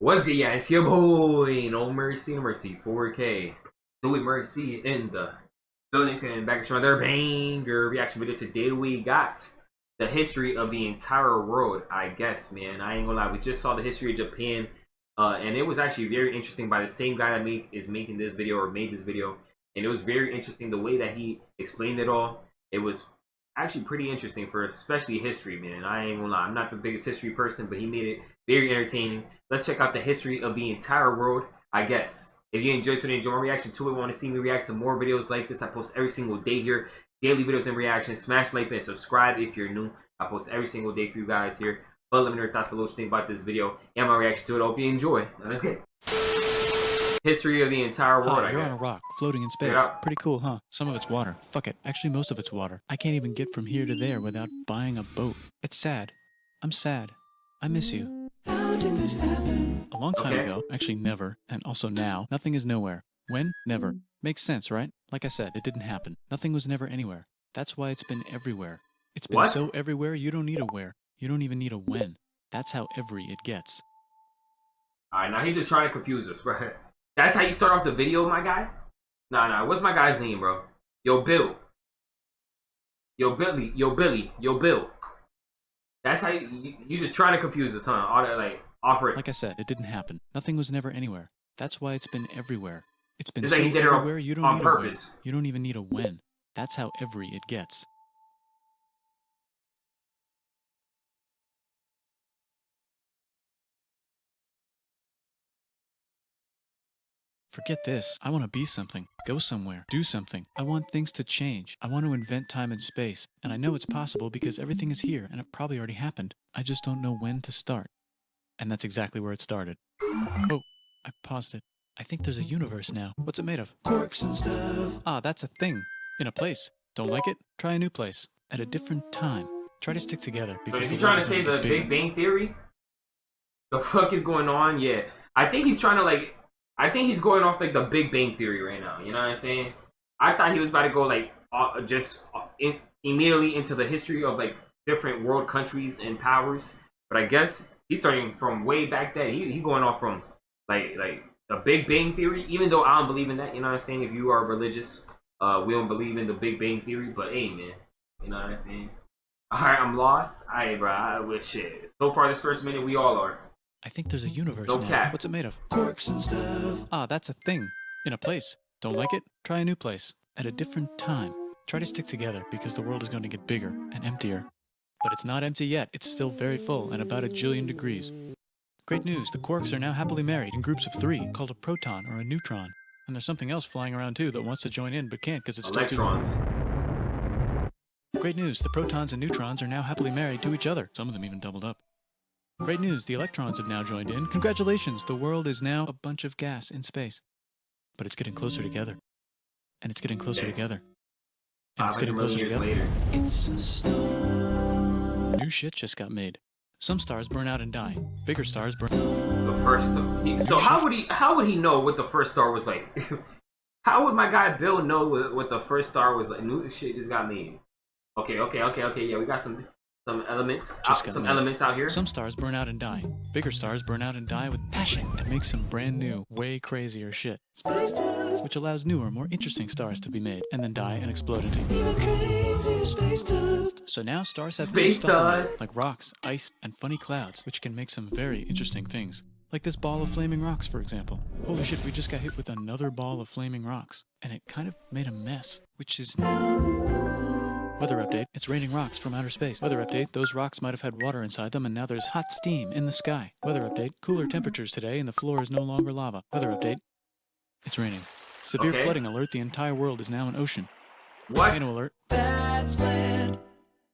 What's good, yeah? It's your boy, no mercy, no mercy, 4K. Do it mercy in the building. And back to another banger reaction video. Today we got the history of the entire world, I guess, man. I ain't gonna lie, we just saw the history of Japan, and it was actually very interesting by the same guy that is making this video or made this video, and it was very interesting the way that he explained it all. It was actually pretty interesting for especially history, man. I ain't gonna lie, I'm not the biggest history person, but he made it very entertaining. Let's check out the history of the entire world, I guess. If you enjoyed this video, enjoy my reaction to it, want to see me react to more videos like this, I post every single day here. Daily videos and reactions. Smash like and subscribe if you're new. I post every single day for you guys here. But let me know your thoughts below, what you think about this video and my reaction to it. I hope you enjoy. Let's get history of the entire world, I you're guess. on a rock, floating in space. Pretty cool, huh? Some of it's water. Fuck it. Actually, most of it's water. I can't even get from here to there without buying a boat. It's sad. I'm sad. I miss you. How did this happen? A long time ago. Actually, never. And also now. Nothing is nowhere. When? Never. Makes sense, right? Like I said, it didn't happen. Nothing was never anywhere. That's why it's been everywhere. It's been so everywhere, you don't need a where. You don't even need a when. That's how every it gets. Alright, now he's just trying to confuse us, bro. That's how you start off the video, my guy? Nah, what's my guy's name, bro? Yo, Bill. Yo, Billy. Yo, Billy. Yo, Bill. That's how you just trying to confuse us, huh? All that, like, offer it. Like I said, it didn't happen. Nothing was never anywhere. That's why it's been everywhere. It's been It's so like he did it everywhere, you don't on need purpose. a when. You don't even need a when. That's how every it gets. Forget this. I want to be something, go somewhere, do something. I want things to change. I want to invent time and space. And I know it's possible because everything is here and it probably already happened. I just don't know when to start. And that's exactly where it started. Oh, I paused it. I think there's a universe now. What's it made of? Quarks and stuff. Ah, that's a thing. In a place. Don't like it? Try a new place. At a different time. Try to stick together. So is he trying to say the Big Bang Theory? The fuck is going on? Yeah. I think he's trying to, like, I think he's going off like the Big Bang Theory right now. You know what I'm saying? I thought he was about to go like immediately into the history of like different world countries and powers. But I guess he's starting from way back then. He going off from like the Big Bang Theory. Even though I don't believe in that. You know what I'm saying? If you are religious, we don't believe in the Big Bang Theory. But hey, man, you know what I'm saying? All right, I'm lost. Alright, bro. I wish shit. So far, this first minute, we all are. I think there's a universe now. Cap. What's it made of? Quarks and stuff. Ah, that's a thing. In a place. Don't like it? Try a new place. At a different time. Try to stick together because the world is going to get bigger and emptier. But it's not empty yet. It's still very full and about 1,000,000,000 degrees. Great news. The quarks are now happily married in groups of 3 called a proton or a neutron. And there's something else flying around too that wants to join in but can't because it's electrons. Still too... Great news. The protons and neutrons are now happily married to each other. Some of them even doubled up. Great news, the electrons have now joined in. Congratulations, the world is now a bunch of gas in space. But it's getting closer together. And it's getting closer together. And it's getting closer together. It's a star. New shit just got made. Some stars burn out and die. Bigger stars burn. The first star. So how would he know what the first star was like? How would my guy Bill know what the first star was like? New shit just got made. Okay. Yeah, we got some elements out here. Some stars burn out and die. Bigger stars burn out and die with passion and make some brand new, way crazier shit. Space dust. Which allows newer, more interesting stars to be made and then die and explode into even crazier space dust. So now stars have space dust like rocks, ice, and funny clouds, which can make some very interesting things. Like this ball of flaming rocks, for example. Holy shit, we just got hit with another ball of flaming rocks, and it kind of made a mess, which is now... Weather update, it's raining rocks from outer space. Weather update, those rocks might have had water inside them and now there's hot steam in the sky. Weather update, cooler temperatures today and the floor is no longer lava. Weather update, it's raining. Severe flooding alert, the entire world is now an ocean. What? Volcano alert. That's land.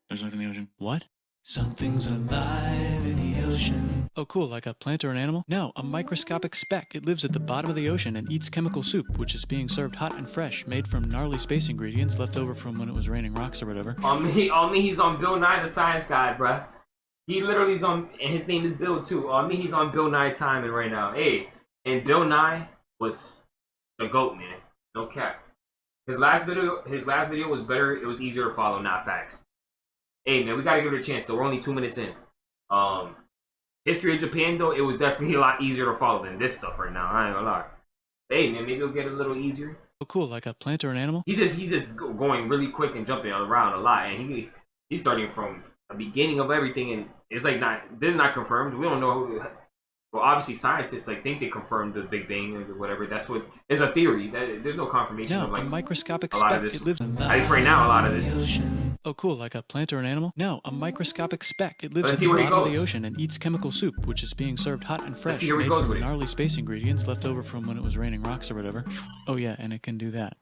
There's life in the ocean. What? Something's alive in the ocean. Oh cool, like a plant or an animal? No, a microscopic speck. It lives at the bottom of the ocean and eats chemical soup, which is being served hot and fresh, made from gnarly space ingredients left over from when it was raining rocks or whatever. On me, he's on Bill Nye the Science Guy, bruh. He literally is on, and his name is Bill too. On me, he's on Bill Nye timing right now. Hey, and Bill Nye was the GOAT, man. No cap. His last video was better. It was easier to follow, not facts. Hey man, we gotta give it a chance though. We're only 2 minutes in. History of Japan, though, it was definitely a lot easier to follow than this stuff right now. I ain't gonna lie. Hey, man, maybe it'll get a little easier. Oh, cool, like a plant or an animal? He's just going really quick and jumping around a lot, and he's starting from the beginning of everything, and it's like this is not confirmed. We don't know. Well, obviously, scientists like think they confirmed the Big Bang or whatever. That's what is a theory. There's no confirmation No, of like a microscopic a lot of speck. this. It lives in the At least right now, a lot of this. Oh, cool, like a plant or an animal? No, a microscopic speck. It lives Let's in see the where he bottom of the goes. ocean and eats chemical soup, which is being served hot and fresh, see where he made goes from with it. gnarly space ingredients left over from when it was raining rocks or whatever. Oh yeah, and it can do that.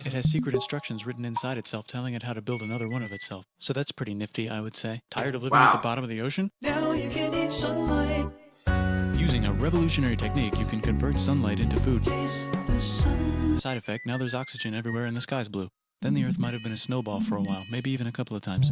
It has secret instructions written inside itself telling it how to build another one of itself. So that's pretty nifty, I would say. Tired of living at the bottom of the ocean? Now you can eat sunlight. Using a revolutionary technique, you can convert sunlight into food. Taste the sun. Side effect, now there's oxygen everywhere and the sky's blue. Then the Earth might have been a snowball for a while, maybe even a couple of times.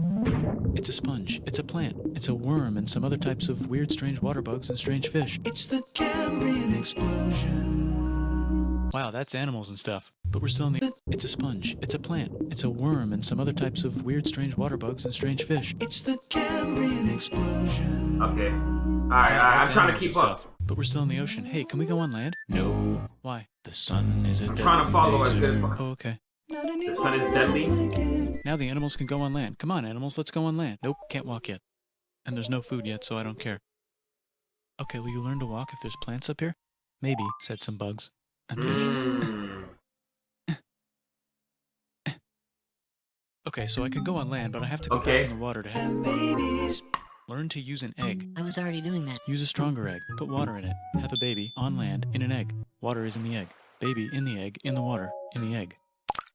It's a sponge, it's a plant, it's a worm and some other types of weird strange water bugs and strange fish. It's the Cambrian explosion. Wow, that's animals and stuff. But we're still in the... It's a sponge, it's a plant, it's a worm and some other types of weird strange water bugs and strange fish. It's the Cambrian explosion. Okay. Alright, I'm trying to keep up. But we're still in the ocean. Hey, can we go on land? No. Why? The sun is a I'm trying to follow as good as possible. Oh, okay. The sun is deadly. Now the animals can go on land. Come on, animals, let's go on land. Nope, can't walk yet. And there's no food yet, so I don't care. Okay, will you learn to walk if there's plants up here? Maybe, said some bugs. And fish. Okay, so I can go on land, but I have to go back in the water to have babies. Learn to use an egg. I was already doing that. Use a stronger egg. Put water in it. Have a baby on land in an egg. Water is in the egg. Baby in the egg, in the water, in the egg.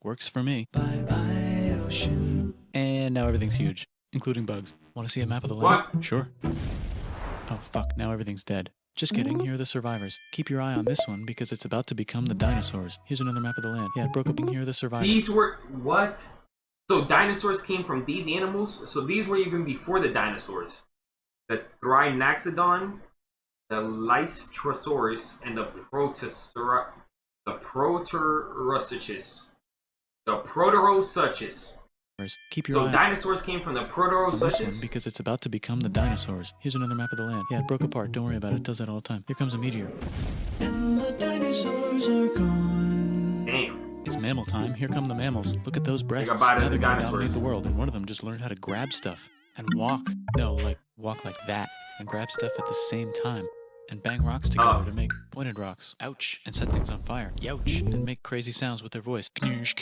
Works for me. Bye-bye, ocean. And now everything's huge, including bugs. Want to see a map of the land? What? Sure. Oh, fuck. Now everything's dead. Just kidding. Here are the survivors. Keep your eye on this one because it's about to become the dinosaurs. Here's another map of the land. Yeah, it broke up. Here are the survivors. These were... What? So dinosaurs came from these animals? So these were even before the dinosaurs. The Thrinaxodon, the Lystrosaurus, and the Proterosuchus. The Proterosuchus. Keep your So eye dinosaurs came from the on this one Proterosuchus? because it's about to become the dinosaurs. Here's another map of the land. Yeah, it broke apart. Don't worry about it. It does that all the time. Here comes a meteor. And the dinosaurs are gone. Damn. It's mammal time. Here come the mammals. Look at those breasts. Think about it, Now they're the gonna dinosaurs. dominate the world, and one of them just learned how to grab stuff and walk. No, like walk like that and grab stuff at the same time and bang rocks together to make pointed rocks. Ouch! And set things on fire. Youch! And make crazy sounds with their voice,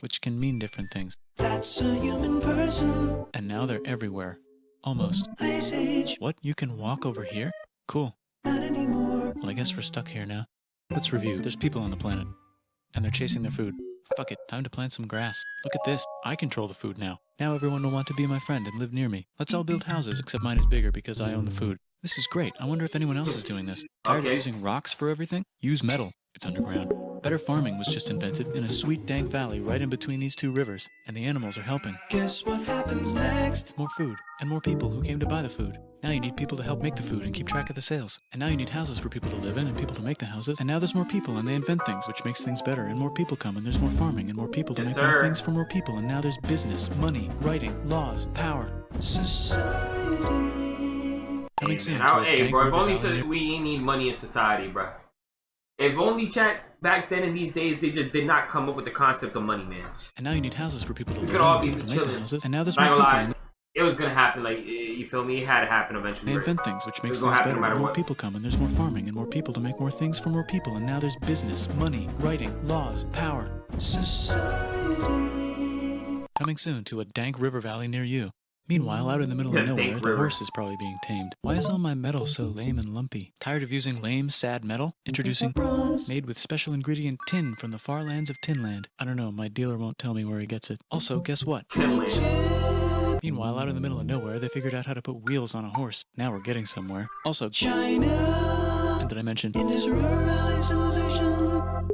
which can mean different things. That's a human person. And now they're everywhere. Almost. Ice Age. What? You can walk over here? Cool. Not anymore. Well, I guess we're stuck here now. Let's review. There's people on the planet, and they're chasing their food. Fuck it, time to plant some grass. Look at this, I control the food now. Now everyone will want to be my friend and live near me. Let's all build houses, except mine is bigger because I own the food. This is great, I wonder if anyone else is doing this. Tired of using rocks for everything? Use metal. It's underground. Better farming was just invented in a sweet dank valley right in between these two rivers, and the animals are helping. Guess what happens next? More food, and more people who came to buy the food. Now you need people to help make the food and keep track of the sales. And now you need houses for people to live in and people to make the houses. And now there's more people and they invent things, which makes things better. And more people come and there's more farming and more people to make more things for more people. And now there's business, money, writing, laws, power, society. Coming soon. Hey, bro, if only said we need money in society, bro. If only chat back then in these days they just did not come up with the concept of money, man. And now you need houses for people to live in. We could all be and chilling. And now there's more people. It was gonna happen, like, you feel me? It had to happen eventually. They invent things, which makes things better. No more people come, and there's more farming, and more people to make more things for more people. And now there's business, money, writing, laws, power, society. Coming soon to a dank river valley near you. Meanwhile, out in the middle of nowhere, the horse is probably being tamed. Why is all my metal so lame and lumpy? Tired of using lame, sad metal? Introducing bronze, made with special ingredient tin from the far lands of Tinland. I don't know, my dealer won't tell me where he gets it. Also, guess what? Tinland. Meanwhile, out in the middle of nowhere, they figured out how to put wheels on a horse. Now we're getting somewhere. Also, China! And did I mention? In this river valley civilization.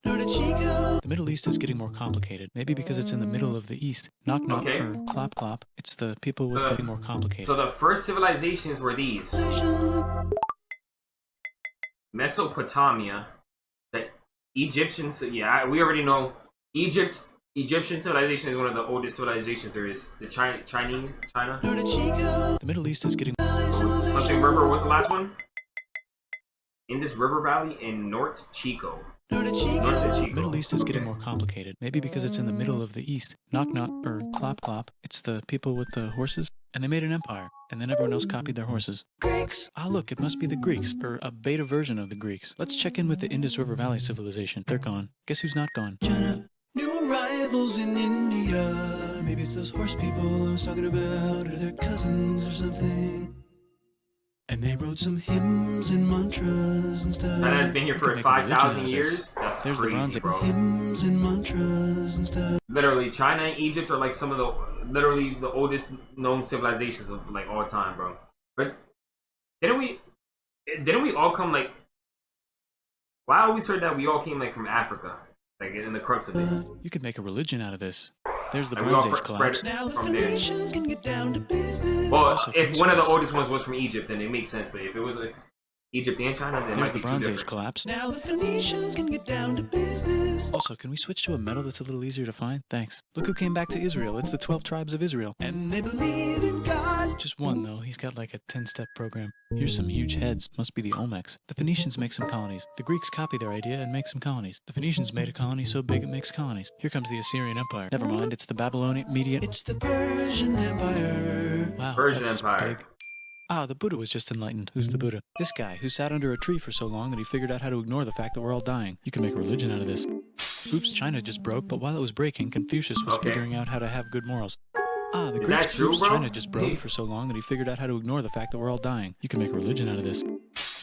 The Middle East is getting more complicated. Maybe because it's in the middle of the East. Knock knock or clop clop. It's the people with getting more complicated. So the first civilizations were these. Mesopotamia. The Egyptians, yeah, we already know. Egyptian civilization is one of the oldest civilizations there is. The China. The Middle East is getting Something River was the last one? Indus River Valley in North Chico. North of Chico. Middle East is getting more complicated. Maybe because it's in the middle of the East. Knock knock, or clop clop. It's the people with the horses. And they made an empire. And then everyone else copied their horses. Greeks! Ah, look, it must be the Greeks. Or a beta version of the Greeks. Let's check in with the Indus River Valley civilization. They're gone. Guess who's not gone? China. New arrivals in India. Maybe it's those horse people I was talking about. Or their cousins or something. And they wrote some hymns and mantras and stuff. China's been here for 5,000 years. That's There's crazy, the bronze bro. Hymns and mantras and stuff. Literally, China and Egypt are like some of the literally the oldest known civilizations of like all time, bro. But didn't we all come like? Well, I always heard that we all came like from Africa, like in the crux of it. You could make a religion out of this. There's the Like, we Bronze all Age collapse. spread from there. Well, if one of the oldest ones was from Egypt, then it makes sense. But if it was like Egypt and China, then it There's might the be too Bronze Age different. collapse. Now the Phoenicians can get down to business. Also, can we switch to a metal that's a little easier to find? Thanks. Look who came back to Israel. It's the 12 tribes of Israel. And they believe in God. Just one, though. He's got like a 10-step program. Here's some huge heads. Must be the Olmecs. The Phoenicians make some colonies. The Greeks copy their idea and make some colonies. The Phoenicians made a colony so big it makes colonies. Here comes the Assyrian Empire. Never mind, it's the Babylonian Median. It's the Persian Empire. Wow, Persian that's Empire. big. Ah, the Buddha was just enlightened. Who's the Buddha? This guy who sat under a tree for so long that he figured out how to ignore the fact that we're all dying. You can make a religion out of this. Oops, China just broke, but while it was breaking, Confucius was figuring out how to have good morals. Ah, the Greeks. true, Oops, bro? China just broke for so long that he figured out how to ignore the fact that we're all dying. You can make a religion out of this.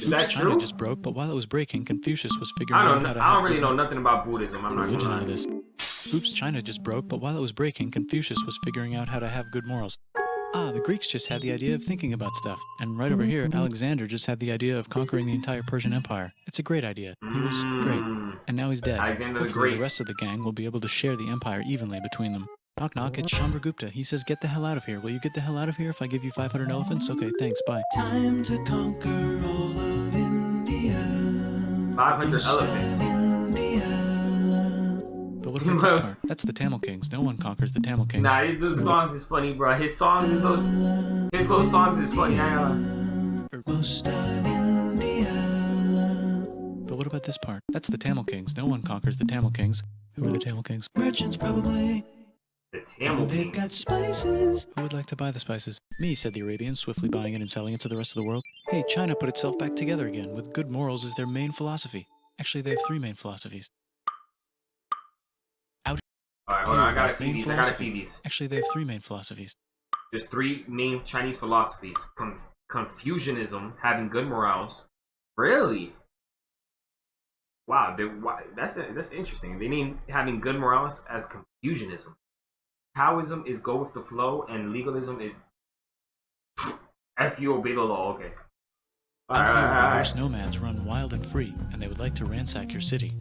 Is that China true? just broke, but while it was breaking, Confucius was figuring I out don't how know. to I have don't really good know nothing about Buddhism. I'm not religion gonna out of lie. this. Oops, China just broke, but while it was breaking, Confucius was figuring out how to have good morals. Ah, the Greeks just had the idea of thinking about stuff. And right over here, Alexander just had the idea of conquering the entire Persian Empire. It's a great idea. He was great. And now he's dead. Alexander the Hopefully Great. the rest of the gang will be able to share the empire evenly between them. Knock knock, it's Chandragupta. He says, get the hell out of here. Will you get the hell out of here if I give you 500 elephants? Okay, thanks, bye. Time to conquer all of India. 500 elephants. But what about this part? That's the Tamil Kings. No one conquers the Tamil Kings. Nah, those songs is funny, bro. His those songs is funny. Most of India. But what about this part? That's the Tamil Kings. No one conquers the Tamil Kings. Who are the Tamil Kings? Merchants, probably. The Tamil They've got Kings. spices. Who would like to buy the spices? Me, said the Arabians, swiftly buying it and selling it to the rest of the world. Hey, China put itself back together again, with good morals as their main philosophy. Actually, they have 3 main philosophies. Alright, hold on. I Here, gotta see main these. I gotta philosophy. see these. Actually, they have 3 main philosophies. There's 3 main Chinese philosophies. Confucianism, having good morals. Really? Wow, that's interesting. They name having good morals as Confucianism. Taoism is go with the flow, and legalism is F you obey the law. Okay. Out here, nomads run wild and free, and they would like to ransack your city.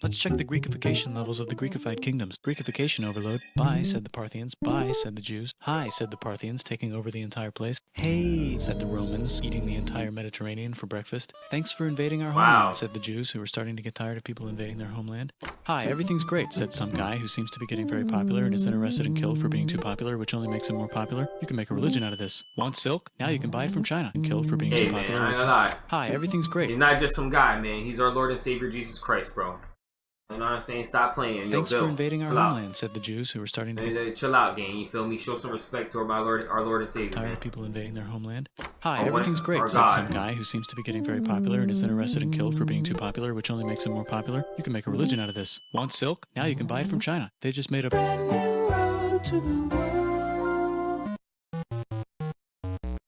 Let's check the Greekification levels of the Greekified kingdoms. Greekification overload. Bye, said the Parthians. Bye, said the Jews. Hi, said the Parthians, taking over the entire place. Hey, said the Romans, eating the entire Mediterranean for breakfast. Thanks for invading our homeland, said the Jews, who were starting to get tired of people invading their homeland. Hi, everything's great, said some guy who seems to be getting very popular and is then arrested and killed for being too popular, which only makes him more popular. You can make a religion out of this. Want silk? Now you can buy it from China and killed for being Hey too man, popular. I ain't gonna lie. Hi, everything's great. He's not just some guy, man. He's our Lord and Savior Jesus Christ, bro. You know what I'm saying? Stop playing. Yo, Thanks Bill, for invading our chill out. homeland, said the Jews, who were starting to get Hey, chill out, gang. You feel me? Show some respect to our Lord and Savior. tired Man. of people invading their homeland. Hi, Oh, everything's what? great, Our said God. some guy who seems to be getting very popular and is then arrested and killed for being too popular, which only makes him more popular. You can make a religion out of this. Want silk? Now you can buy it from China. They just made a brand new road to the world.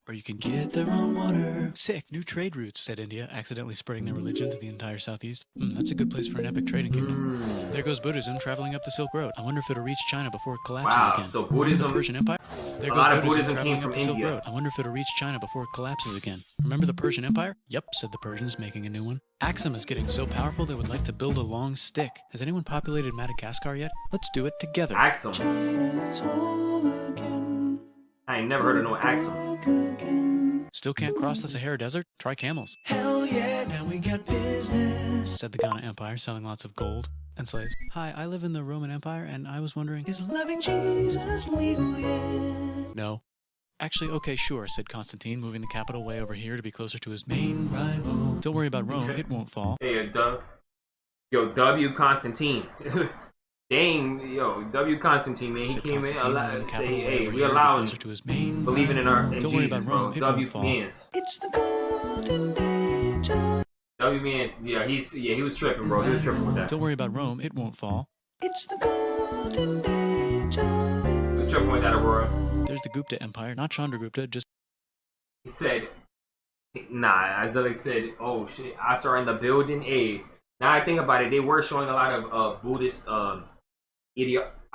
Or you can get their own water. Sick, new trade routes, said India, accidentally spreading their religion to the entire southeast. That's a good place for an epic trading kingdom. There goes Buddhism traveling up the Silk Road. I wonder if it'll reach China before it collapses Wow, again. so Remember Buddhism- the Persian Empire? There a goes lot of Buddhism Buddhism traveling came up from the Silk India. Road. I wonder if it'll reach China before it collapses again. Remember the Persian Empire? Yep, said the Persians, making a new one. Axum is getting so powerful they would like to build a long stick. Has anyone populated Madagascar yet? Let's do it together. Axum. China's home again. I ain't never heard of no Axum. Still can't cross the Sahara Desert? Try camels. Hell yeah, now we got business, said the Ghana Empire, selling lots of gold. and slaves. Hi, I live in the Roman Empire, and I was wondering, is loving Jesus legal yet? No. Actually, okay, sure, said Constantine, moving the capital way over here to be closer to his main rival. Don't worry about Rome, it won't fall. Hey, yo, W. Constantine. Dang, yo, W. Constantine, man. He came in a lot, say, hey, we allowing believing in our in Jesus, bro. W. Mans. It's the golden age of... W. Mans, yeah, he was tripping, bro. He was tripping with that. Don't worry about Rome, it won't fall. It's the golden age of... He was tripping with that, Aurora. There's the Gupta Empire, not Chandragupta, just... He said, nah, Azali said, oh shit, Asar in the building. Hey, now I think about it, they were showing a lot of Buddhist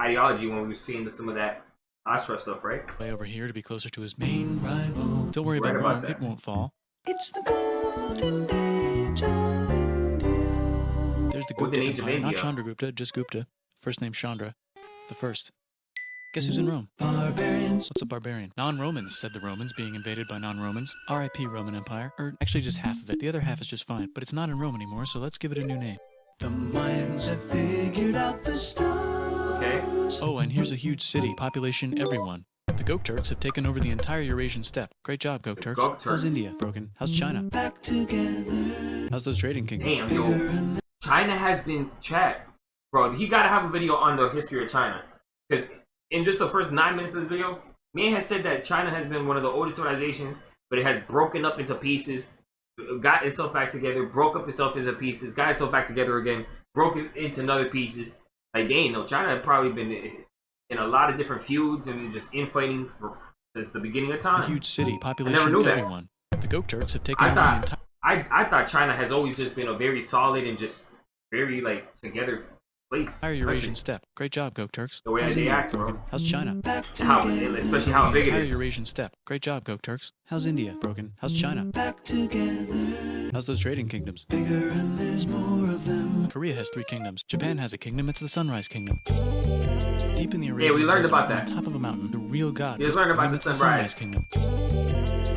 ideology when we were seeing some of that Asra stuff, right? Way over here to be closer to his main rival. Don't worry about Rome, it won't fall. It's the golden age of India. There's the Gupta Empire, not Chandragupta, just Gupta. First name Chandra, the first. Guess who's in Rome? Barbarians. What's a barbarian? Non-Romans, said the Romans, being invaded by non-Romans. R.I.P. Roman Empire. Or actually just half of it. The other half is just fine. But it's not in Rome anymore, so let's give it a new name. The Mayans have figured out the stars. Okay. Oh, and here's a huge city. Population everyone. The Gokturks have taken over the entire Eurasian steppe. Great job, Gokturks. How's India? Broken. How's China? Back together. How's those trading kingdoms? Damn, yo. China has been chat. Bro, you gotta have a video on the history of China. Because in just the first 9 minutes of the video, man has said that China has been one of the oldest civilizations, but it has broken up into pieces, got itself back together, broke up itself into pieces, got itself back together again, broke it into another pieces. Like, dang, no, China had probably been in a lot of different feuds and just infighting since the beginning of time. A huge city, population, everyone. The Gokturks have taken over the entire... I thought China has always just been a very solid and just very, like, together place. Entire Eurasian steppe. Great job, Gokturks. The way they act, bro. How's China? Especially how big it is. Entire Eurasian steppe. Great job, Gokturks. How's India? Broken. How's China? Back together. How's those trading kingdoms? Bigger and there's more of them. Korea has 3 kingdoms. Japan has a kingdom. It's the Sunrise Kingdom. Deep in the Arabian we learned desert, about that. on top of a mountain, the real god. We just learned about the Sunrise Kingdom.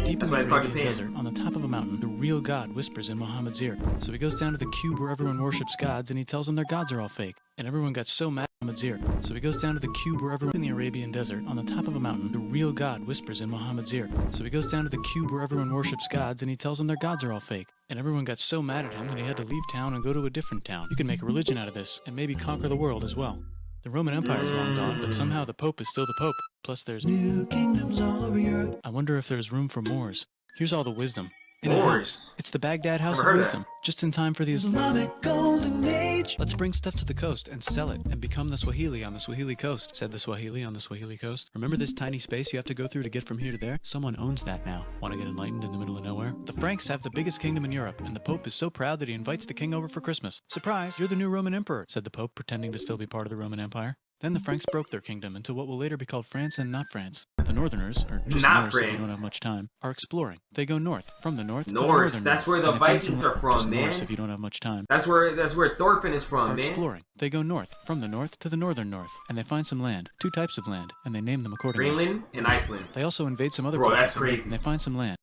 Deep in the Arabian desert, on the top of a mountain, the real god whispers in Muhammad's ear. So he goes down to the cube where everyone worships gods, and he tells them their gods are all fake. And everyone got so mad at Muhammad's ear. So he goes down to the cube where everyone in the Arabian desert, on the top of a mountain, the real god whispers in Muhammad's ear. So he goes down to the cube where everyone worships gods, and he tells them their gods are all fake. And everyone got so mad at him that he had to leave town and go to a different town. You can make a religion out of this, and maybe conquer the world as well. The Roman Empire is long gone, but somehow the Pope is still the Pope. Plus there's new kingdoms all over Europe. I wonder if there's room for Moors. Here's all the wisdom. In a house. It's the Baghdad House of Wisdom. Just in time for the Islamic Golden Age. Let's bring stuff to the coast and sell it and become the Swahili on the Swahili coast, said the Swahili on the Swahili coast. Remember this tiny space you have to go through to get from here to there? Someone owns that now. Want to get enlightened in the middle of nowhere? The Franks have the biggest kingdom in Europe, and the Pope is so proud that he invites the king over for Christmas. Surprise, you're the new Roman emperor, said the Pope, pretending to still be part of the Roman Empire. Then the Franks broke their kingdom into what will later be called France and not France. The Northerners, or just Norse if you don't have much time, are exploring. They go north, from the north to the northern. That's where the Vikings are from, man. Norse if you don't have much time. That's where Thorfinn is from, man. Exploring. They go north, from the north to the northern north, and they find some land, 2 types of land, and they name them accordingly. Greenland and Iceland. They also invade some other places. That's crazy. And they find some land.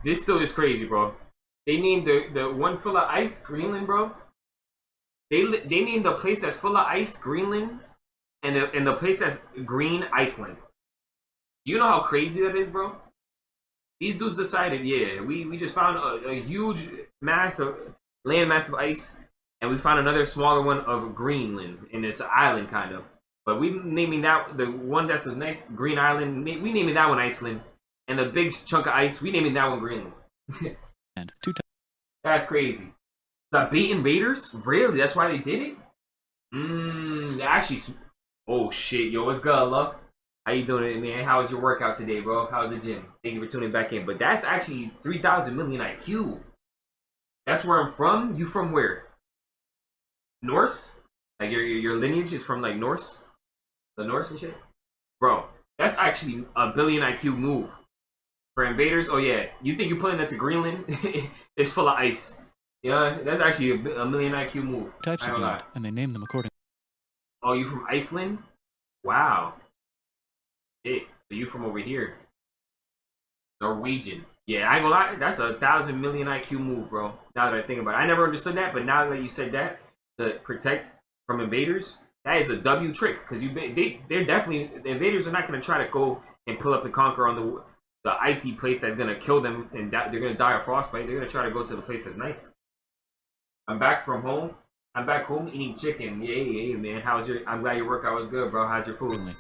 This still is crazy, bro. They named the one full of ice Greenland, bro. They named the place that's full of ice Greenland. And the place that's green, Iceland. You know how crazy that is, bro? These dudes decided, yeah, we just found a huge mass of land mass of ice, and we found another smaller one of Greenland, and it's an island kind of. But we naming that the one that's a nice green island. We naming that one Iceland, and the big chunk of ice, we naming that one Greenland. And that's crazy. The bait invaders? Really? That's why they did it? Actually. Oh shit, yo, what's good, love? How you doing, man? How was your workout today, bro? How's the gym? Thank you for tuning back in. But that's actually 3,000 million IQ. That's where I'm from. You from where? Norse? Like your lineage is from like Norse? The Norse and shit? Bro, that's actually a billion IQ move. For invaders, oh yeah. You think you're putting that to Greenland? It's full of ice. You know, that's actually a million IQ move. Types of land, and they name them accordingly. Oh, you from Iceland? Wow. Shit. So you from over here. Norwegian. Yeah, I ain't gonna lie. That's 1,000 million IQ move, bro. Now that I think about it. I never understood that, but now that you said that, to protect from invaders, that is a W trick because they're definitely the invaders are not going to try to go and pull up and conquer on the icy place that's going to kill them and they're going to die of frostbite. They're going to try to go to the place that's nice. I'm back from home. I'm back home eating chicken. Yay, man. I'm glad your workout was good, bro. How's your food?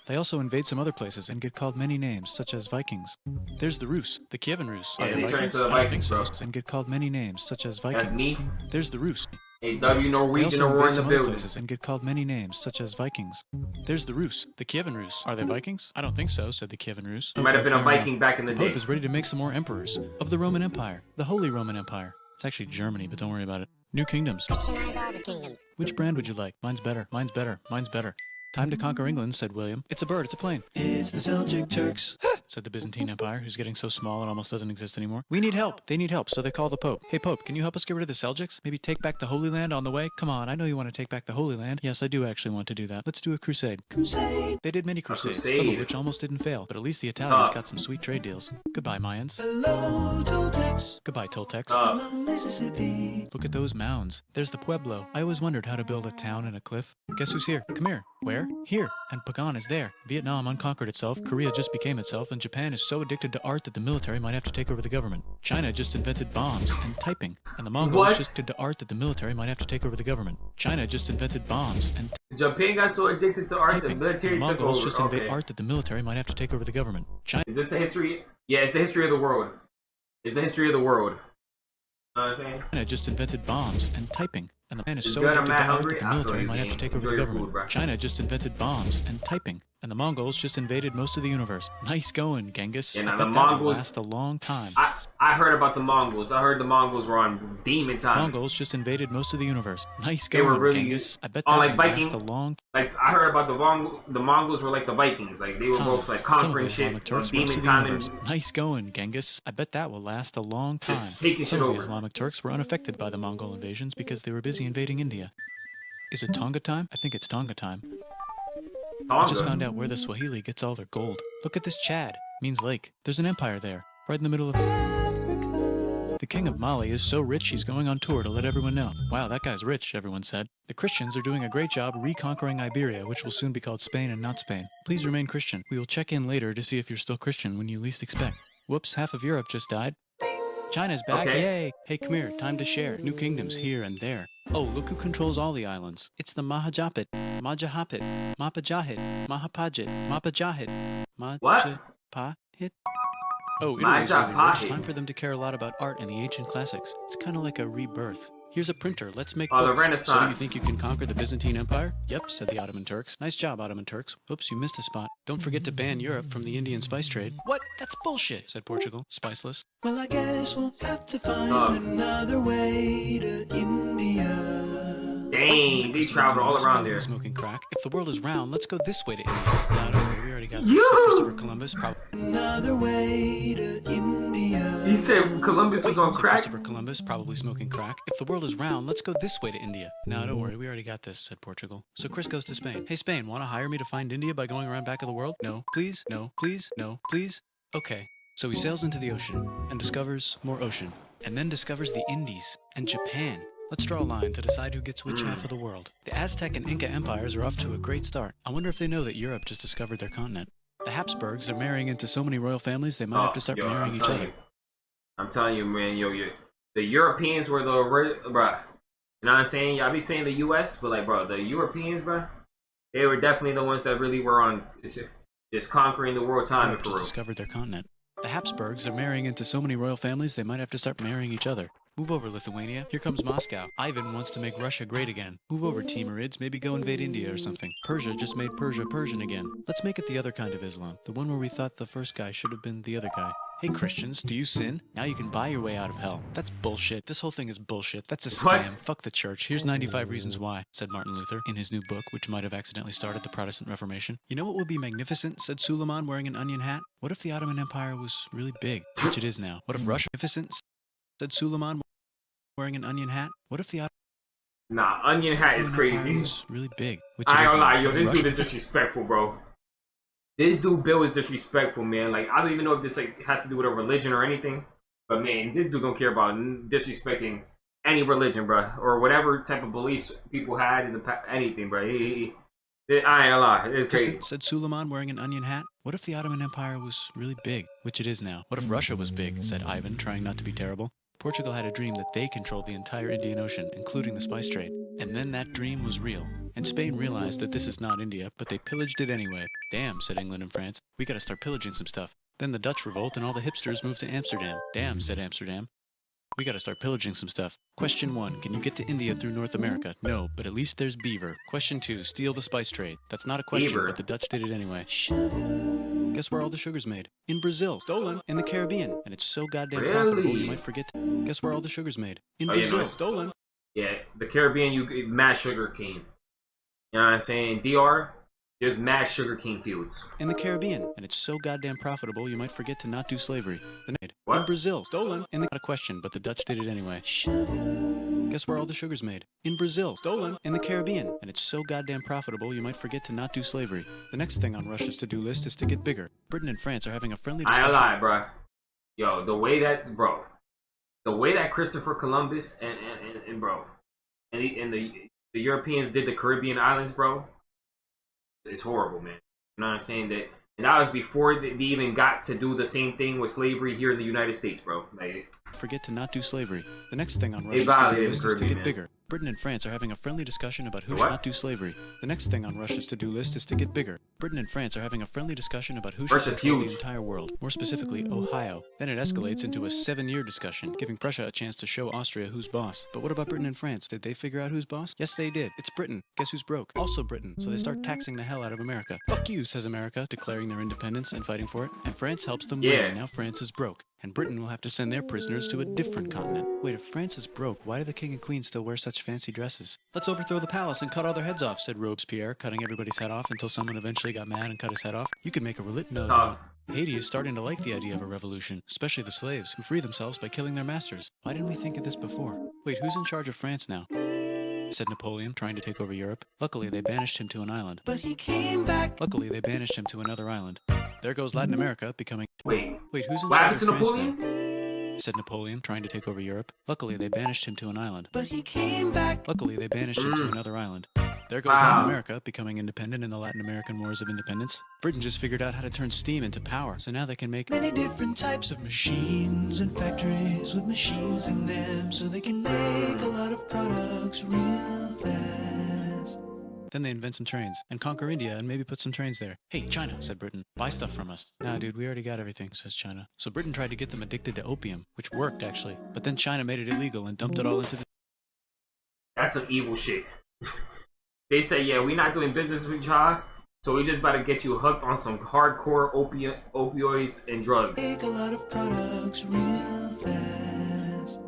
They also invade some other places and get called many names, such as Vikings. There's the Rus, the Kievan Rus. Yeah, they turn into the I don't think Vikings, so. bro. And get called many names, such as Vikings. That's me. There's the Rus. A W They Norwegian also or in invade the some other building. places and get called many names, such as Vikings. There's the Rus, the Kievan Rus. Are they Vikings? I don't think so, said the Kievan Rus. Might have been a Viking back in the The Pope day. is ready to make some more emperors of the Roman Empire, the Holy Roman Empire. It's actually Germany, but don't worry about it. New kingdoms. Christianize all the kingdoms. Which brand would you like? Mine's better. Mine's better. Mine's better. Time to conquer England, said William. It's a bird, it's a plane. It's the Seljuk Turks, said the Byzantine Empire, who's getting so small it almost doesn't exist anymore. We need help. They need help, so they call the Pope. Hey, Pope, can you help us get rid of the Seljuks? Maybe take back the Holy Land on the way? Come on, I know you want to take back the Holy Land. Yes, I do actually want to do that. Let's do a crusade. Crusade! They did many crusades, some of which almost didn't fail, but at least the Italians got some sweet trade deals. Goodbye, Mayans. Hello, Toltecs. Goodbye, Toltecs. Hello, Mississippi. Look at those mounds. There's the Pueblo. I always wondered how to build a town in a cliff. Guess who's here? Come here. Where? Here. And Pagan is there. Vietnam unconquered itself, Korea just became itself, and Japan is so addicted to art that the military might have to take over the government. China just invented bombs and typing, and the Mongols just addicted to art that the military might have to take over the government. China just invented bombs and Japan got so addicted to art the military and the took Mongols over. just invent art that the military might have to take over the government. China Is this the history? Yeah, it's the history of the world. It's the history of the world. You know what I'm saying? just invented bombs and typing, and the man is Is so good, I'm addicted to mad art hungry. that the I'll military throw you might have to game. take over Enjoy the your government. food, bro. China just invented bombs and typing, and the Mongols just invaded most of the universe. Nice going, Genghis. Yeah, I now bet the that will Mongols- last a long time. I heard about the Mongols. I heard the Mongols were on demon time. Mongols just invaded most of the universe. Nice They going, were really Genghis. I bet that on will like Viking. last a long Like I heard about the Mongols were like the Vikings. Like they were both like Some of the conquering Islamic shit Turks on rose to demon the time universe. and Nice going, Genghis. I bet that will last a long time. taking Some shit of the over. Islamic Turks were unaffected by the Mongol invasions because they were busy invading India. Is it Tonga time? I think it's Tonga time. I just found out where the Swahili gets all their gold. Look at this Chad. Means lake. There's an empire there, right in the middle of Africa. The king of Mali is so rich he's going on tour to let everyone know. Wow, that guy's rich, everyone said. The Christians are doing a great job reconquering Iberia, which will soon be called Spain and not Spain. Please remain Christian. We will check in later to see if you're still Christian when you least expect. Whoops, half of Europe just died. China's back, Okay. yay! Hey, come here, time to share. New kingdoms here and there. Oh, look who controls all the islands. It's the Mahajapit, Majahapit, Mapajahit, Mahapajit, Mapajahit, What? Majapahit. Oh, Italy's really rich. Majapahit. Time for them to care a lot about art and the ancient classics. It's kind of like a rebirth. Here's a printer. Let's make Oh, the books. So you Renaissance. think you can conquer the Byzantine Empire? Yep, said the Ottoman Turks. Nice job, Ottoman Turks. Oops, you missed a spot. Don't forget to ban Europe from the Indian spice trade. What? That's bullshit, said Portugal. Spiceless. Well, I guess we'll have to find another way to India. Dang, they traveled all around there. Smoking crack. If the world is round, let's go this way to India. No, don't worry, we already got this. Yo! Said Christopher Columbus. Another way to India. He said Columbus was on Said crack. Christopher Columbus, probably smoking crack. If the world is round, let's go this way to India. No, don't worry, we already got this, said Portugal. So Chris goes to Spain. Hey, Spain, want to hire me to find India by going around back of the world? No, please, no, please, no, please. Okay. So he sails into the ocean and discovers more ocean, and then discovers the Indies and Japan. Let's draw a line to decide who gets which half of the world. The Aztec and Inca empires are off to a great start. I wonder if they know that Europe just discovered their continent. The Habsburgs are marrying into so many royal families they might have to start marrying each other. I'm telling you, man, the Europeans were the bruh. You know what I'm saying? Y'all be saying the U.S., but like, bro, the Europeans, bruh, they were definitely the ones that really were on just conquering the world time Europe for just real. discovered their continent. The Habsburgs are marrying into so many royal families they might have to start marrying each other. Move over, Lithuania. Here comes Moscow. Ivan wants to make Russia great again. Move over, Timurids. Maybe go invade India or something. Persia just made Persia Persian again. Let's make it the other kind of Islam. The one where we thought the first guy should have been the other guy. Hey, Christians, do you sin? Now you can buy your way out of hell. That's bullshit. This whole thing is bullshit. That's a scam. What? Fuck the church. Here's 95 Reasons Why, said Martin Luther in his new book, which might have accidentally started the Protestant Reformation. You know what would be magnificent, said Suleiman wearing an onion hat? What if the Ottoman Empire was really big, which it is now? What if Russia magnificent, said Suleiman wearing an onion hat? What if the Nah, onion hat is Ottoman Empire crazy. was really big, which it I ain't is gonna now? lie, yo, What if this dude Russia- is disrespectful, bro. This dude Bill is disrespectful, man. Like, I don't even know if this like has to do with a religion or anything. But man, this dude don't care about disrespecting any religion, bro, or whatever type of beliefs people had in the past, anything, bro. I ain't gonna lie, it's crazy. Said Suleiman wearing an onion hat. What if the Ottoman Empire was really big, which it is now? What if Russia was big, said Ivan, trying not to be terrible. Portugal had a dream that they controlled the entire Indian Ocean, including the spice trade. And then that dream was real. And Spain realized that this is not India, but they pillaged it anyway. Damn, said England and France. We gotta start pillaging some stuff. Then the Dutch revolt and all the hipsters moved to Amsterdam. Damn, said Amsterdam. We gotta start pillaging some stuff. Question 1, can you get to India through North America? No, but at least there's beaver. Question 2, steal the spice trade. That's not a question, Beaver. but the Dutch did it anyway. Guess where all the sugar's made? In Brazil. Stolen. In the Caribbean. And it's so goddamn profitable you might forget to... Guess where all the sugar's made? In Brazil. Yeah, Stolen. Yeah, the Caribbean, you mad sugar cane. You know what I'm saying? DR, there's mad sugar cane fields. In the Caribbean. And it's so goddamn profitable you might forget to not do slavery. What? In Brazil. Stolen. In the... Not a question, but the Dutch did it anyway. Guess where all the sugar's made? In Brazil. Stolen. In the Caribbean. And it's so goddamn profitable you might forget to not do slavery. The next thing on Russia's to-do list is to get bigger. Britain and France are having a friendly I discussion. ain't lie, bro. Yo, the way that Christopher Columbus and bro, and the Europeans did the Caribbean islands, bro, it's horrible, man. You know what I'm saying? And that was before they even got to do the same thing with slavery here in the United States, bro. Like, forget to not do slavery. The next thing on Russia's to-do list is to get bigger. Britain and France are having a friendly discussion about who should not do slavery. The next thing on Russia's to-do list is to get bigger. Britain and France are having a friendly discussion about who should control the entire world, more specifically Ohio. Then it escalates into a 7-year discussion, giving Prussia a chance to show Austria who's boss. But what about Britain and France? Did they figure out who's boss? Yes, they did. It's Britain. Guess who's broke? Also Britain. So they start taxing the hell out of America. Fuck you, says America, declaring their independence and fighting for it. And France helps them win. Now France is broke. And Britain will have to send their prisoners to a different continent. Wait, if France is broke, why do the king and queen still wear such fancy dresses? Let's overthrow the palace and cut all their heads off, said Robespierre, cutting everybody's head off until someone eventually got mad and cut his head off. You could make a religion. No. Haiti is starting to like the idea of a revolution, especially the slaves, who free themselves by killing their masters. Why didn't we think of this before? Wait, who's in charge of France now? Said Napoleon, trying to take over Europe. Luckily, they banished him to an island. But he came back. Luckily, they banished him to another island. There goes Latin America, becoming... Wait, who's in charge of France now? Said Napoleon, trying to take over Europe. Luckily, they banished him to an island. But he came back. Luckily, they banished him to another island. There goes Latin America, becoming independent in the Latin American Wars of Independence. Britain just figured out how to turn steam into power, so now they can make many different types of machines and factories with machines in them, so they can make a lot of products real fast. Then they invent some trains, and conquer India and maybe put some trains there. Hey, China, said Britain, buy stuff from us. Nah, dude, we already got everything, says China. So Britain tried to get them addicted to opium, which worked, actually. But then China made it illegal and dumped it all into the... That's some evil shit. They say, yeah, we're not doing business with y'all, so we just about to get you hooked on some hardcore opioids and drugs. Make a lot of products real fast.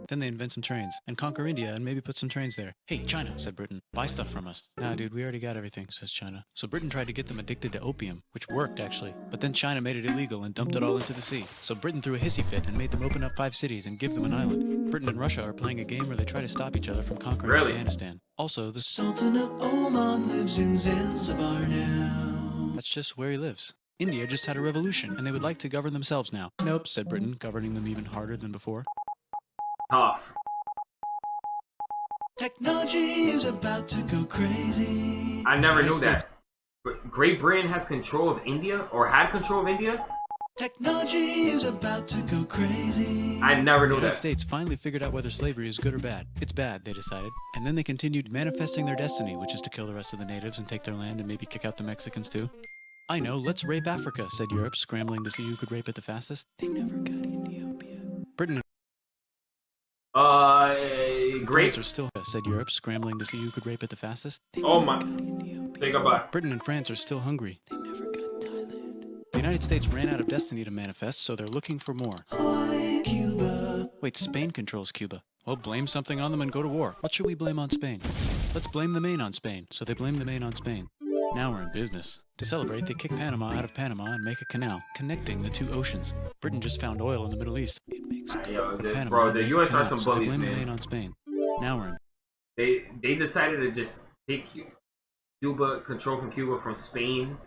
Then they invent some trains, and conquer India and maybe put some trains there. Hey, China, said Britain, buy stuff from us. Nah, dude, we already got everything, says China. So Britain tried to get them addicted to opium, which worked, actually. But then China made it illegal and dumped it all into the sea. So Britain threw a hissy fit and made them open up 5 cities and give them an island. Britain and Russia are playing a game where they try to stop each other from conquering Afghanistan. Also, the Sultan of Oman lives in Zanzibar now. That's just where he lives. India just had a revolution, and they would like to govern themselves now. Nope, said Britain, governing them even harder than before. Tough. Technology is about to go crazy. I never knew that. Great Britain has control of India, or had control of India? Technology is about to go crazy. I never knew that. The United States finally figured out whether slavery is good or bad. It's bad, they decided. And then they continued manifesting their destiny, which is to kill the rest of the natives and take their land and maybe kick out the Mexicans too. I know, let's rape Africa, said Europe, scrambling to see who could rape it the fastest. They never got Ethiopia. Britain great. France are still, said Europe, scrambling to see who could rape it the fastest. Oh my. Say goodbye. Britain and France are still hungry. They never got Thailand. The United States ran out of destiny to manifest, so they're looking for more. Hawaii, Cuba. Wait, Spain controls Cuba. Well, blame something on them and go to war. What should we blame on Spain? Let's blame the Maine on Spain. So they blame the Maine on Spain. Now we're in business. To celebrate, they kick Panama out of Panama and make a canal, connecting the 2 oceans. Britain just found oil in the Middle East. It makes bro, the U.S. are some bullies, blame man. the Maine on Spain. Now we're in... They decided to just take Cuba, control from Cuba from Spain.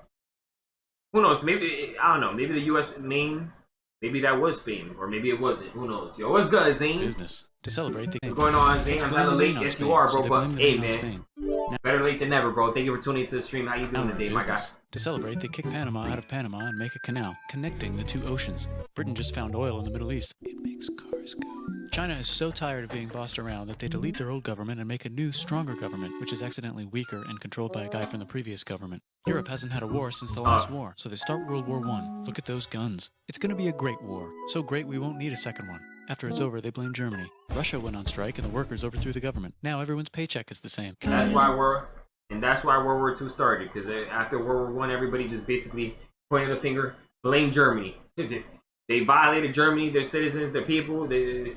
Who knows? Maybe, I don't know. Maybe the U.S. Maine, maybe that was Spain, or maybe it wasn't. Who knows? Yo, what's good, Zane? Business. to celebrate the... What's going on, Zane? Let's I'm blame hella the late. rain on Yes, Spain, you are, so bro. they But blame the hey, rain on man, Spain. better late than never, bro. Thank you for tuning into the stream. How you doing today, my guy? To celebrate, they kick Panama out of Panama and make a canal connecting the two oceans. Britain just found oil in the Middle East. It makes cars go. China is so tired of being bossed around that they delete their old government and make a new, stronger government, which is accidentally weaker and controlled by a guy from the previous government. Europe hasn't had a war since the last war, so they start World War I. Look at those guns. It's gonna be a great war. So great we won't need a second one. After it's over, they blame Germany. Russia went on strike and the workers overthrew the government. Now everyone's paycheck is the same. That's why World War II started, because after World War I, everybody just basically pointed the finger, blame Germany. They violated Germany, their citizens, their people. They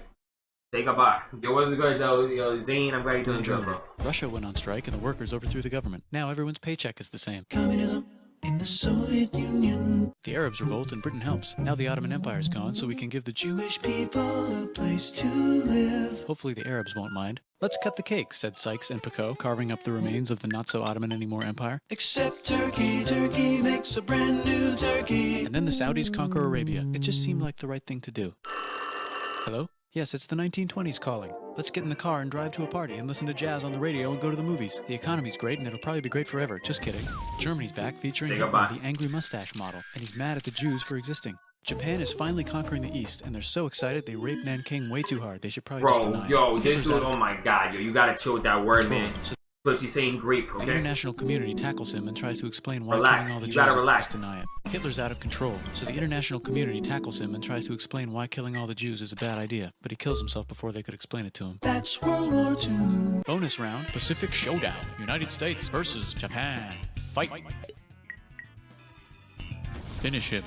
say goodbye. It wasn't good though. Yo, Zane, I'm glad you're doing good, bro. Russia went on strike and the workers overthrew the government. Now everyone's paycheck is the same. Communism in the Soviet Union. The Arabs revolt and Britain helps. Now the Ottoman Empire's gone, so we can give the Jewish people a place to live. Hopefully the Arabs won't mind. Let's cut the cake, said Sykes and Picot, carving up the remains of the not-so-Ottoman-anymore empire. Except Turkey. Turkey makes a brand new Turkey. And then the Saudis conquer Arabia. It just seemed like the right thing to do. Hello? Yes, it's the 1920s calling. Let's get in the car and drive to a party and listen to jazz on the radio and go to the movies. The economy's great and it'll probably be great forever. Just kidding. Germany's back featuring Hitler, the angry mustache model, and he's mad at the Jews for existing. Japan is finally conquering the East, and they're so excited they raped Nanking way too hard. They should probably just deny it. This dude, oh my god, yo, you gotta chill with that word, man. So she's saying grape, okay? The international community tackles him and tries to explain why relax. killing all the You Jews gotta relax. is deny it. Hitler's out of control, so the international community tackles him and tries to explain why killing all the Jews is a bad idea, but he kills himself before they could explain it to him. That's World War II. Bonus round, Pacific Showdown. United States versus Japan. Fight. Finish him.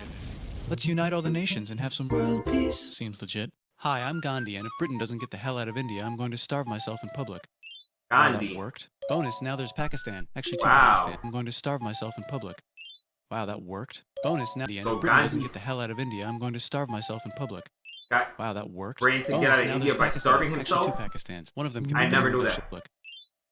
Let's unite all the nations and have some world peace. Seems legit. Hi, I'm Gandhi, and if Britain doesn't get the hell out of India, I'm going to starve myself in public. Gandhi. Wow, that worked. Bonus, now there's Pakistan. Actually, two Pakistan. I'm going to starve myself in public. Wow, that worked. Bonus, now if Britain doesn't get the hell out of India, I'm going to starve myself in public. Wow, that worked. Britain to get out of India by starving himself? Actually, two Pakistans. One of them can be I never knew that. Look.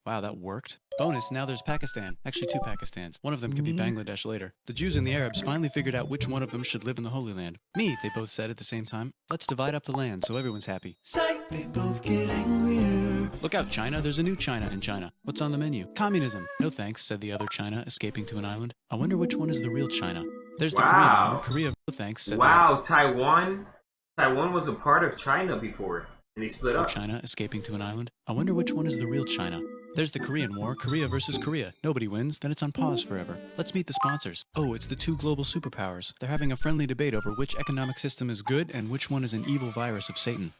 Wow, that worked. Bonus, now there's Pakistan. Actually, two Pakistans. One of them could be Bangladesh later. The Jews and the Arabs finally figured out which one of them should live in the Holy Land. Me, they both said at the same time. Let's divide up the land so everyone's happy. Psych, they both get angrier. Look out, China. There's a new China in China. What's on the menu? Communism. No thanks, said the other China, escaping to an island. I wonder which one is the real China. There's the Korean one. Korea, no thanks, said Taiwan. Taiwan was a part of China before, and they split up. China, escaping to an island. I wonder which one is the real China. There's the Korean War, Korea versus Korea. Nobody wins, then it's on pause forever. Let's meet the sponsors. Oh, it's the two global superpowers. They're having a friendly debate over which economic system is good and which one is an evil virus of Satan.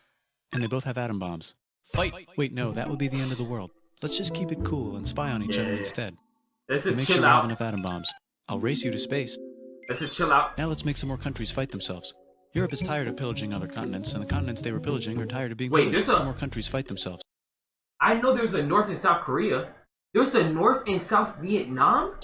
And they both have atom bombs. Fight! Wait, no, that would be the end of the world. Let's just keep it cool and spy on each other instead. Let's just make chill sure we out. have enough atom bombs. I'll race you to space. Let's just chill out. Now let's make some more countries fight themselves. Europe is tired of pillaging other continents, and the continents they were pillaging are tired of being pillaged. Some more countries fight themselves. I know there's a North and South Korea. There's a North and South Vietnam?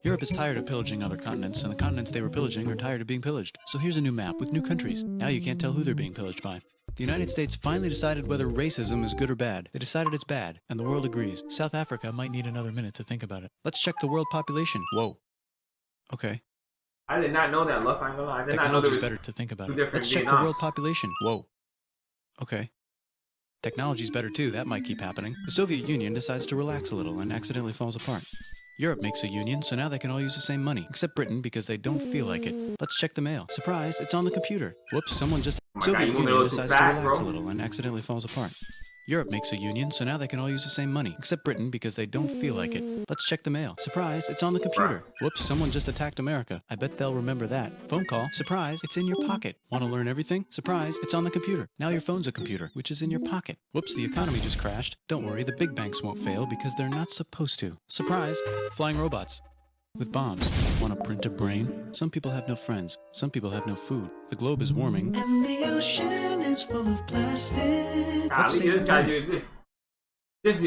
Europe is tired of pillaging other continents, and the continents they were pillaging are tired of being pillaged. So here's a new map with new countries. Now you can't tell who they're being pillaged by. The United States finally decided whether racism is good or bad. They decided it's bad, and the world agrees. South Africa might need another minute to think about it. Let's check the world population. Whoa. Okay. I did not know that, Luff. I did not know there was better to think about two it. different Let's check Vietnams. the world population. Whoa. Okay. Technology's better too, that might keep happening. The Soviet Union decides to relax a little and accidentally falls apart. Europe makes a union, so now they can all use the same money, except Britain because they don't feel like it. Let's check the mail. Surprise, it's on the computer. Whoops, someone just... Soviet Union decides to relax a little and accidentally falls apart. Europe makes a union, so now they can all use the same money, except Britain because they don't feel like it. Let's check the mail. Surprise, it's on the computer. Whoops, someone just attacked America. I bet they'll remember that. Phone call. Surprise, it's in your pocket. Want to learn everything? Surprise, it's on the computer. Now your phone's a computer, which is in your pocket. Whoops, the economy just crashed. Don't worry, the big banks won't fail because they're not supposed to. Surprise, flying robots. With bombs. Want to print a brain? Some people have no friends. Some people have no food. The globe is warming. And the ocean is full of plastic. This guy, dude. This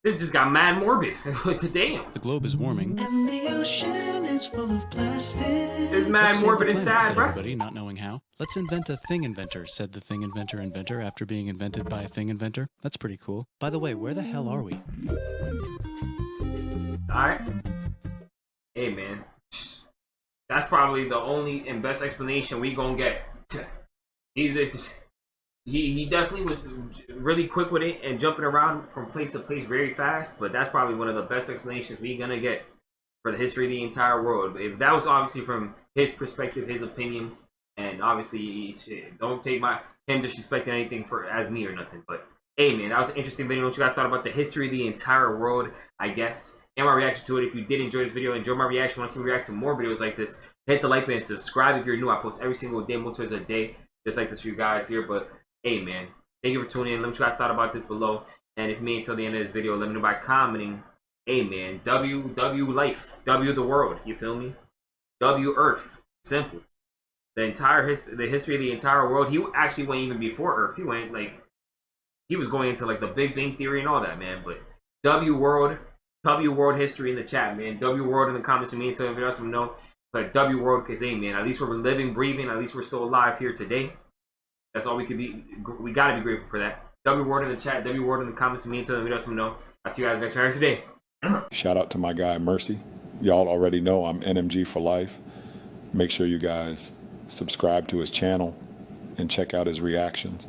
just got mad morbid. Damn. The globe is warming. And the ocean is full of plastic. It's mad morbid and sad, bro. Everybody not knowing how. Let's invent a thing inventor, said the thing inventor after being invented by a thing inventor. That's pretty cool. By the way, where the hell are we? Alright. Hey, man. That's probably the only and best explanation we gonna get. he definitely was really quick with it and jumping around from place to place very fast. But that's probably one of the best explanations we're gonna get for the history of the entire world. If that was obviously from his perspective, his opinion, and obviously don't take him disrespecting anything for as me or nothing. But hey, man, that was an interesting video. What you guys thought about the history of the entire world, I guess, and my reaction to it. If you did enjoy this video, enjoy my reaction, want to see me react to more videos like this, hit the like button, subscribe if you're new. I post every single day, multiple times a day, just like this for you guys here. But hey, man, thank you for tuning in. Let me know what you guys thought about this below. And if you made it until the end of this video, let me know by commenting. Hey, man, W life, W the world, you feel me? W Earth, simple. The history of the entire world. He actually went even before Earth. He went, like, he was going into, like, the Big Bang Theory and all that, man. But W world history in the chat, man. W world in the comments, and me and tell everyone else to know. But W world, because, hey, man, at least we're living, breathing. At least we're still alive here today. That's all we could be. We got to be grateful for that. W world in the chat, W world in the comments, and me and tell everyone else to know. I'll see you guys next time today. Shout out to my guy Mercy. Y'all already know I'm NMG for life. Make sure you guys subscribe to his channel and check out his reactions.